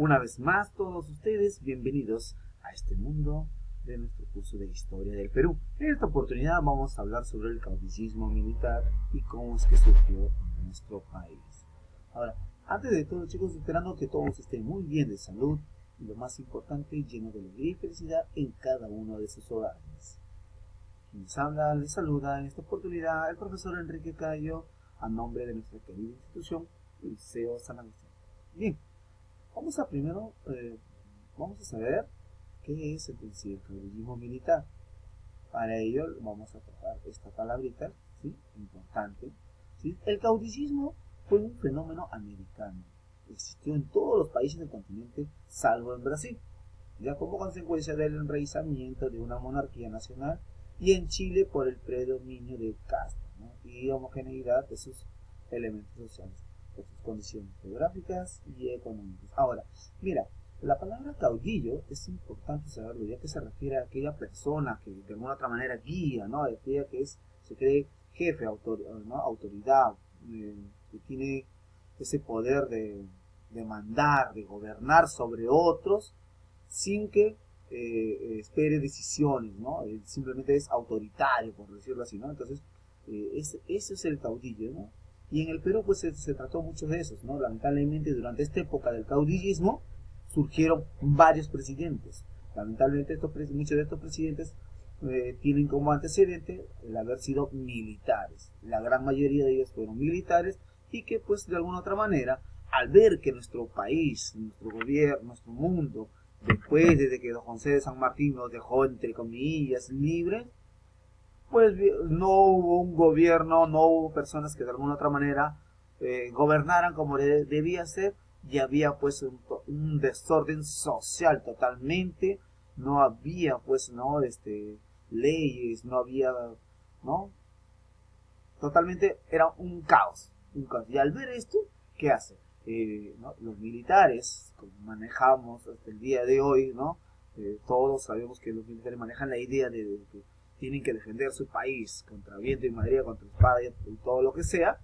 Una vez más, todos ustedes, bienvenidos a este mundo de nuestro curso de Historia del Perú. En esta oportunidad vamos a hablar sobre el caudillismo militar y cómo es que surgió en nuestro país. Ahora, antes de todo, chicos, esperando que todos estén muy bien de salud y lo más importante, lleno de alegría y felicidad en cada uno de sus hogares. Quien les habla, les saluda en esta oportunidad el profesor Enrique Cayo, a nombre de nuestra querida institución, el Liceo San Agustín. Bien. Vamos a saber qué es el caudillismo militar. Para ello vamos a tratar esta palabrita, ¿sí? Importante, ¿sí? El caudillismo fue un fenómeno americano. Existió en todos los países del continente, salvo en Brasil, ya como consecuencia del enraizamiento de una monarquía nacional, y en Chile por el predominio de castas, ¿no? Y homogeneidad de sus elementos sociales, por sus condiciones geográficas y económicas. Ahora, mira, la palabra caudillo es importante saberlo, ya que se refiere a aquella persona que de alguna otra manera guía, ¿no? Aquella que se cree jefe, ¿no? Autoridad, que tiene ese poder de mandar, de gobernar sobre otros, sin que espere decisiones, ¿no? Simplemente es autoritario, por decirlo así, ¿no? Entonces, ese es el caudillo, ¿no? Y en el Perú pues se trató mucho de esos, ¿no? Lamentablemente durante esta época del caudillismo surgieron varios presidentes. Lamentablemente muchos de estos presidentes tienen como antecedente el haber sido militares. La gran mayoría de ellos fueron militares y que pues de alguna otra manera, al ver que nuestro país, nuestro gobierno, nuestro mundo, desde que don José de San Martín nos dejó entre comillas libres, pues no hubo un gobierno, no hubo personas que de alguna otra manera gobernaran como debía ser, y había pues un desorden social totalmente, no había pues leyes, no había, ¿no? Totalmente era un caos, un caos. Y al ver esto, ¿qué hace? ¿No? Los militares, como manejamos hasta el día de hoy, ¿no? Todos sabemos que los militares manejan la idea de que tienen que defender su país contra viento y marea, contra espada y todo lo que sea.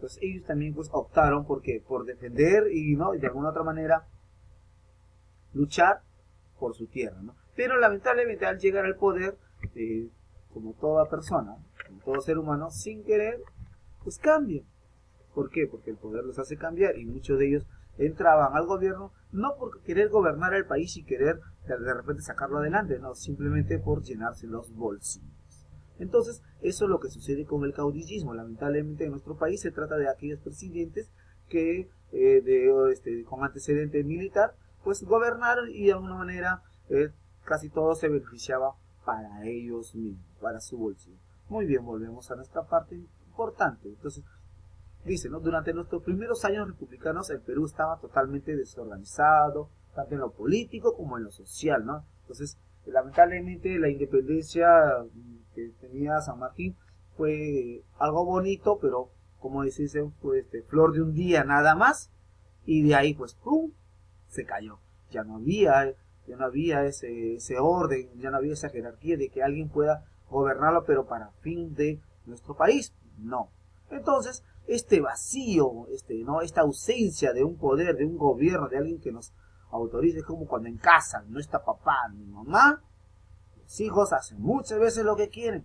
Pues ellos también pues optaron por defender y, ¿no? De alguna otra manera luchar por su tierra, ¿no? Pero lamentablemente al llegar al poder, como toda persona, como todo ser humano, sin querer, pues cambian. ¿Por qué? Porque el poder los hace cambiar y muchos de ellos entraban al gobierno no por querer gobernar el país y querer de repente sacarlo adelante, no, simplemente por llenarse los bolsillos. Entonces, eso es lo que sucede con el caudillismo. Lamentablemente en nuestro país se trata de aquellos presidentes que con antecedente militar, pues gobernaron y de alguna manera casi todo se beneficiaba para ellos mismos, para su bolsillo. Muy bien, volvemos a nuestra parte importante. Entonces, dice, ¿no? Durante nuestros primeros años republicanos el Perú estaba totalmente desorganizado, tanto en lo político como en lo social, ¿no? Entonces, lamentablemente la independencia que tenía San Martín fue algo bonito, pero como dicen, fue flor de un día nada más, y de ahí pues ¡pum! Se cayó. Ya no había ese orden, ya no había esa jerarquía de que alguien pueda gobernarlo, pero para fin de nuestro país. No. Entonces, este vacío, ¿no? Esta ausencia de un poder, de un gobierno, de alguien que nos autorice, es como cuando en casa no está papá ni mamá, los hijos hacen muchas veces lo que quieren,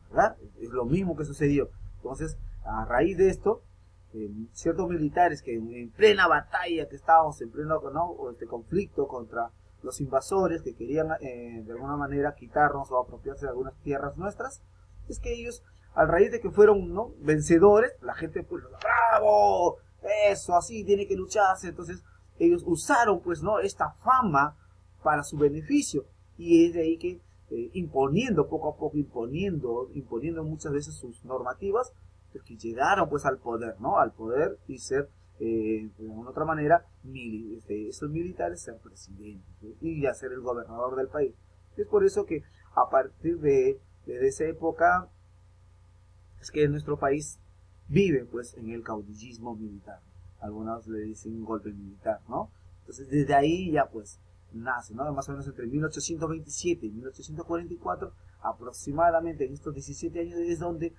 ¿verdad? Es lo mismo que sucedió. Entonces, a raíz de esto, ciertos militares que en plena batalla, que estábamos en pleno, ¿no? Conflicto contra los invasores que querían de alguna manera quitarnos o apropiarse de algunas tierras nuestras, es que ellos, a raíz de que fueron, ¿no? vencedores, la gente pues, ¡bravo! Eso, así tiene que lucharse. Entonces ellos usaron pues, ¿no? esta fama para su beneficio, y es de ahí que imponiendo poco a poco, imponiendo muchas veces sus normativas, pues, que llegaron pues al poder, ¿no? Al poder y ser de alguna otra manera esos militares ser presidentes, ¿sí? Y ya ser el gobernador del país. Es por eso que a partir de esa época es que nuestro país vive pues en el caudillismo militar. Algunos le dicen golpe militar, ¿no? Entonces desde ahí ya pues nace, ¿no? Más o menos entre 1827 y 1844, aproximadamente en estos 17 años es donde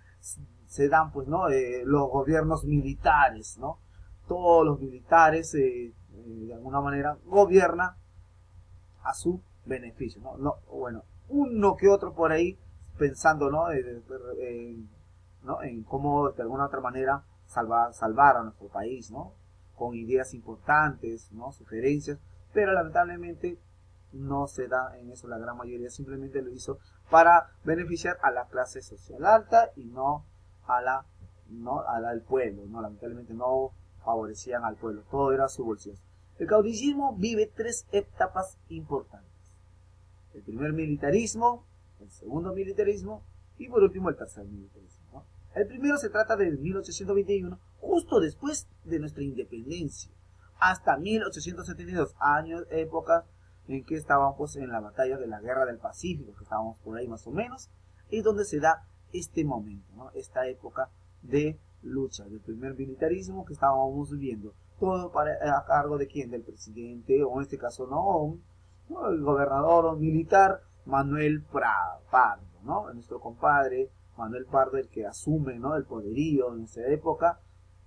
se dan pues, ¿no? Los gobiernos militares, ¿no? Todos los militares de alguna manera gobierna a su beneficio, ¿no? No, bueno, uno que otro por ahí pensando, ¿no? ¿no? En cómo de alguna otra manera salvar a nuestro país, ¿no? Con ideas importantes, ¿no? Sugerencias, pero lamentablemente no se da en eso. La gran mayoría simplemente lo hizo para beneficiar a la clase social alta y no a la, no al pueblo, ¿no? Lamentablemente no favorecían al pueblo, todo era su bolsillo. El caudillismo vive tres etapas importantes: el primer militarismo, el segundo militarismo y por último el tercer militarismo, ¿no? El primero se trata de 1821, justo después de nuestra independencia, hasta 1872, años, época en que estábamos pues, en la batalla de la Guerra del Pacífico, que estábamos por ahí más o menos, es donde se da este momento, ¿no? Esta época de lucha del primer militarismo que estábamos viviendo. Todo a cargo de quién, del presidente, o en este caso no, el gobernador o militar Manuel Pardo, ¿no? Nuestro compadre Manuel Pardo, el que asume, ¿no? El poderío en esa época,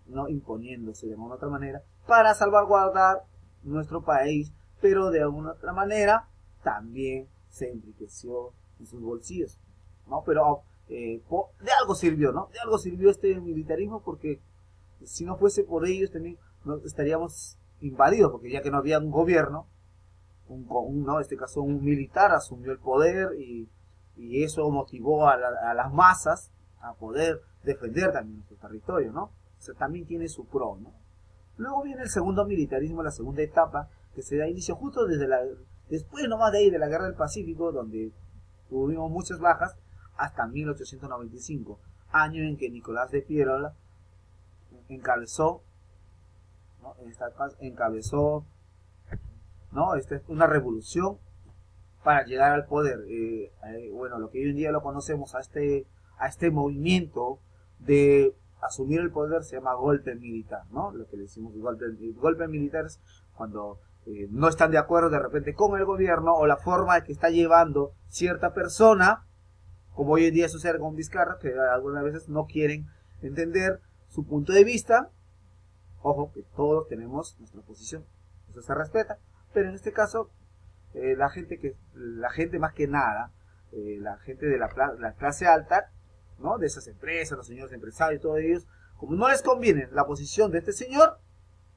¿no? Imponiéndose de alguna otra manera para salvaguardar nuestro país, pero de alguna otra manera también se enriqueció en sus bolsillos, ¿no? Pero de algo sirvió, ¿no? De algo sirvió este militarismo, porque si no fuese por ellos también estaríamos invadidos, porque ya que no había un gobierno, ¿no? En este caso un militar asumió el poder y eso motivó a las masas a poder defender también nuestro territorio, ¿no? O sea, también tiene su pro, ¿no? Luego viene el segundo militarismo, la segunda etapa, que se da inicio justo después nomás de ahí de la Guerra del Pacífico, donde tuvimos muchas bajas, hasta 1895, año en que Nicolás de Piérola encabezó, ¿no? Encabezó, ¿no? Una revolución para llegar al poder. Bueno, lo que hoy en día lo conocemos a este movimiento de asumir el poder se llama golpe militar, ¿no? Lo que le decimos golpe militar es cuando no están de acuerdo de repente con el gobierno o la forma que está llevando cierta persona, como hoy en día sucede con Vizcarra, que algunas veces no quieren entender su punto de vista. Ojo, que todos tenemos nuestra posición, eso se respeta, pero en este caso la gente más que nada, la gente de la clase alta, ¿no? De esas empresas, los señores empresarios, todos ellos, como no les conviene la posición de este señor,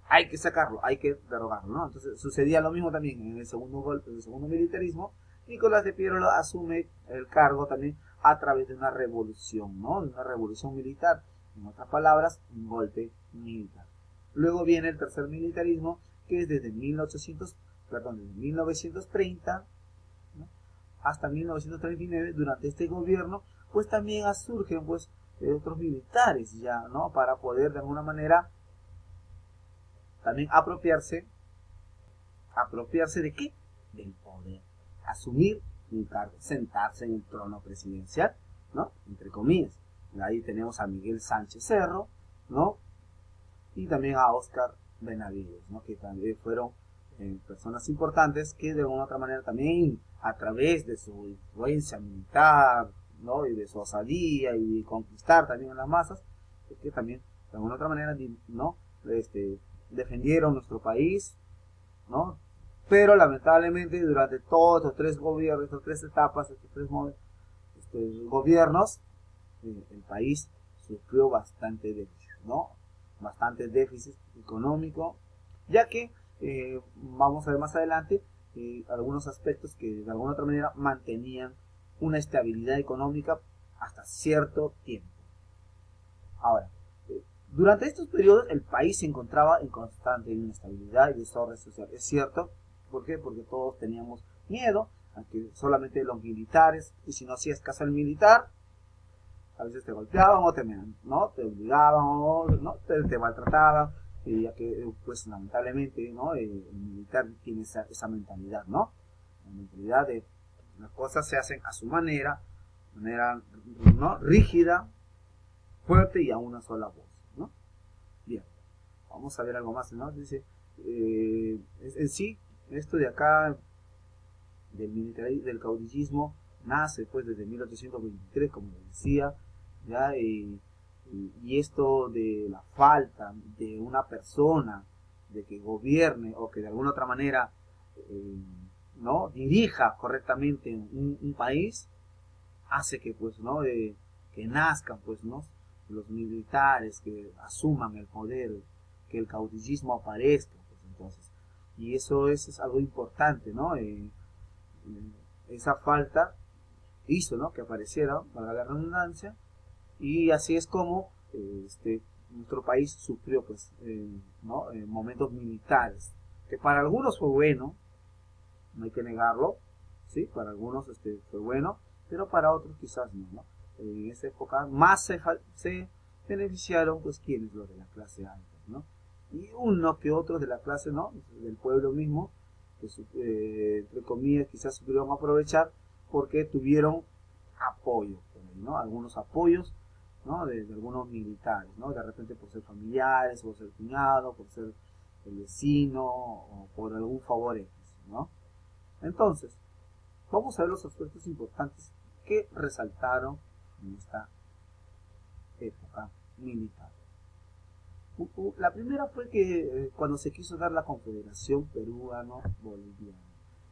hay que sacarlo, hay que derogarlo, ¿no? Entonces sucedía lo mismo también en el segundo golpe, en el segundo militarismo. Nicolás de Piérola asume el cargo también a través de una revolución, ¿no? De una revolución militar, en otras palabras, un golpe militar. Luego viene el tercer militarismo, que es desde 1930, ¿no? Hasta 1939. Durante este gobierno pues también surgen pues otros militares ya, ¿no? Para poder de alguna manera también apropiarse de qué, del poder, asumir un cargo, sentarse en el trono presidencial, ¿no? Entre comillas. Ahí tenemos a Miguel Sánchez Cerro, ¿no? Y también a Óscar Benavides, ¿no? Que también fueron personas importantes que de alguna otra manera también a través de su influencia militar, ¿no? Y de su osadía y conquistar también a las masas, que también de alguna otra manera, ¿no? Defendieron nuestro país, ¿no? Pero lamentablemente durante todos estos tres gobiernos, estas tres etapas, estos tres gobiernos, el país sufrió bastante déficit, ¿no? Bastante déficit económico, ya que vamos a ver más adelante algunos aspectos que de alguna otra manera mantenían una estabilidad económica hasta cierto tiempo. Ahora, durante estos periodos el país se encontraba en constante inestabilidad y desorden social. Es cierto, ¿por qué? Porque todos teníamos miedo a que solamente los militares, y si no hacías caso al militar, a veces te golpeaban o ¿no? Te obligaban o ¿no? te maltrataban, ya que pues lamentablemente, ¿no? El militar tiene esa mentalidad, ¿no? La mentalidad de las cosas se hacen a su manera, ¿no? Rígida, fuerte y a una sola voz, ¿no? Bien, vamos a ver algo más, ¿no? Dice, en sí, esto de acá del caudillismo nace pues desde 1823, como decía, ¿ya? Y esto de la falta de una persona de que gobierne o que de alguna otra manera ¿no? dirija correctamente un país, hace que pues no que nazcan pues no los militares, que asuman el poder, que el caudillismo aparezca, pues entonces, y eso es algo importante, ¿no? Esa falta hizo, ¿no? que apareciera, para la redundancia, y así es como nuestro país sufrió pues ¿no? momentos militares, que para algunos fue bueno, no hay que negarlo, ¿sí? Para algunos fue bueno, pero para otros quizás no, ¿no? En esa época más se beneficiaron pues quienes, los de la clase alta, ¿no? Y uno que otros de la clase, ¿no? Del pueblo mismo, que entre comillas quizás supieron aprovechar porque tuvieron apoyo, ¿no? Algunos apoyos, ¿no? De algunos militares, ¿no? De repente por ser familiares, por ser cuñado, por ser el vecino o por algún favor X, ¿no? Entonces, vamos a ver los aspectos importantes que resaltaron en esta época militar. La primera fue que cuando se quiso dar la Confederación Peruano-Boliviana.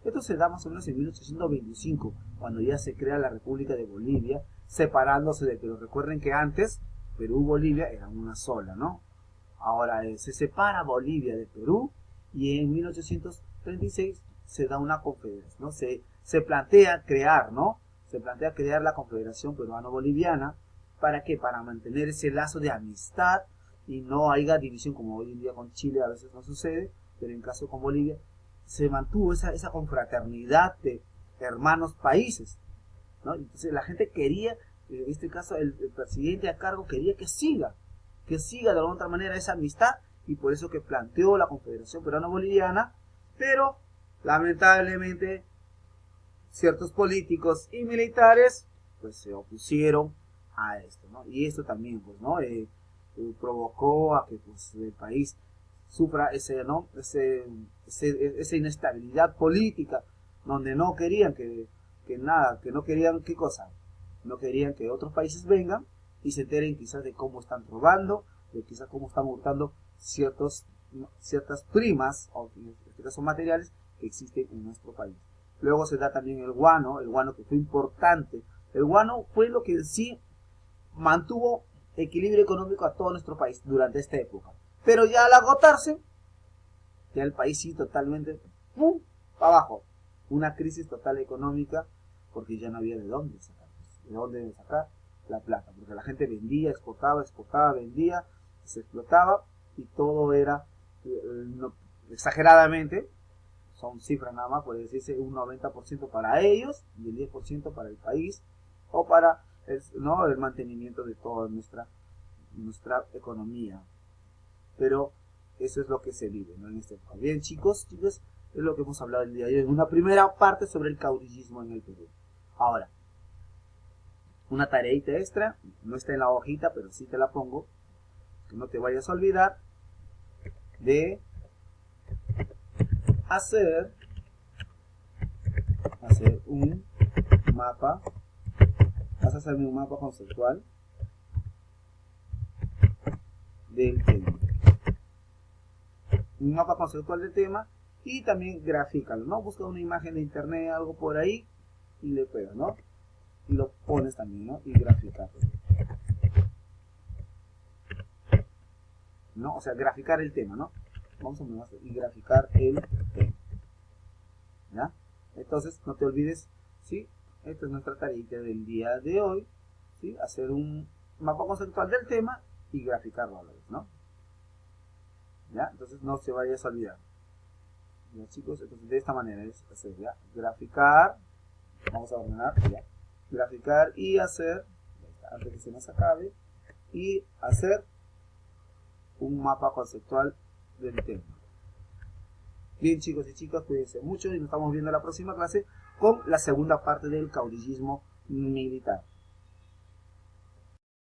Esto se da más o menos en 1825, cuando ya se crea la República de Bolivia, separándose de Perú. Recuerden que antes Perú y Bolivia eran una sola, ¿no? Ahora se separa Bolivia de Perú y en 1836 se da una confederación, ¿no? Se plantea crear, ¿no? Se plantea crear la Confederación Peruano-Boliviana. ¿Para qué? Para mantener ese lazo de amistad y no haya división como hoy en día con Chile a veces no sucede, pero en caso con Bolivia se mantuvo esa confraternidad de hermanos países, ¿no? Entonces la gente quería, en este caso el presidente a cargo quería que siga de alguna otra manera esa amistad, y por eso que planteó la Confederación Peruano-Boliviana, pero lamentablemente ciertos políticos y militares pues se opusieron a esto, ¿no? Y esto también pues no provocó a que pues el país sufra ¿no? esa inestabilidad política, donde no querían que no querían qué cosa, no querían que otros países vengan y se enteren quizás de cómo están robando, de quizás cómo están hurtando ciertas primas, o en este caso materiales, que existen en nuestro país. Luego se da también el guano que fue importante. El guano fue lo que sí mantuvo equilibrio económico a todo nuestro país durante esta época. Pero ya al agotarse, ya el país sí totalmente ¡pum!, para abajo. Una crisis total económica, porque ya no había de dónde sacar la plata, porque la gente vendía, exportaba, vendía, se explotaba y todo era exageradamente, son cifras nada más, puede decirse un 90% para ellos y el 10% para el país o para el mantenimiento de toda nuestra economía. Pero eso es lo que se vive, ¿no? En este época. Bien, chicos, es lo que hemos hablado el día de hoy en una primera parte sobre el caudillismo en el Perú. Ahora, una tareita extra, no está en la hojita, pero sí te la pongo, que no te vayas a olvidar de hacer un mapa. Vas a hacerme un mapa conceptual del tema. Un mapa conceptual del tema y también grafícalo, ¿no? Busca una imagen de internet, algo por ahí y le pegas, ¿no? Y lo pones también, ¿no? Y graficarlo, ¿no? O sea, graficar el tema, ¿no? Vamos a poner y graficar el tema, ¿ya? Entonces, no te olvides, ¿sí? Esta es nuestra tarea del día de hoy, ¿sí? Hacer un mapa conceptual del tema y graficarlo a la vez, ¿no? ¿Ya? Entonces, no se vayas a olvidar. ¿Ya, chicos? Entonces, de esta manera es hacer, ¿ya? Graficar, vamos a ordenar, ¿ya? Graficar y hacer, antes que se nos acabe, y hacer un mapa conceptual del tema. Bien, chicos y chicas, cuídense mucho y nos estamos viendo en la próxima clase con la segunda parte del caudillismo militar.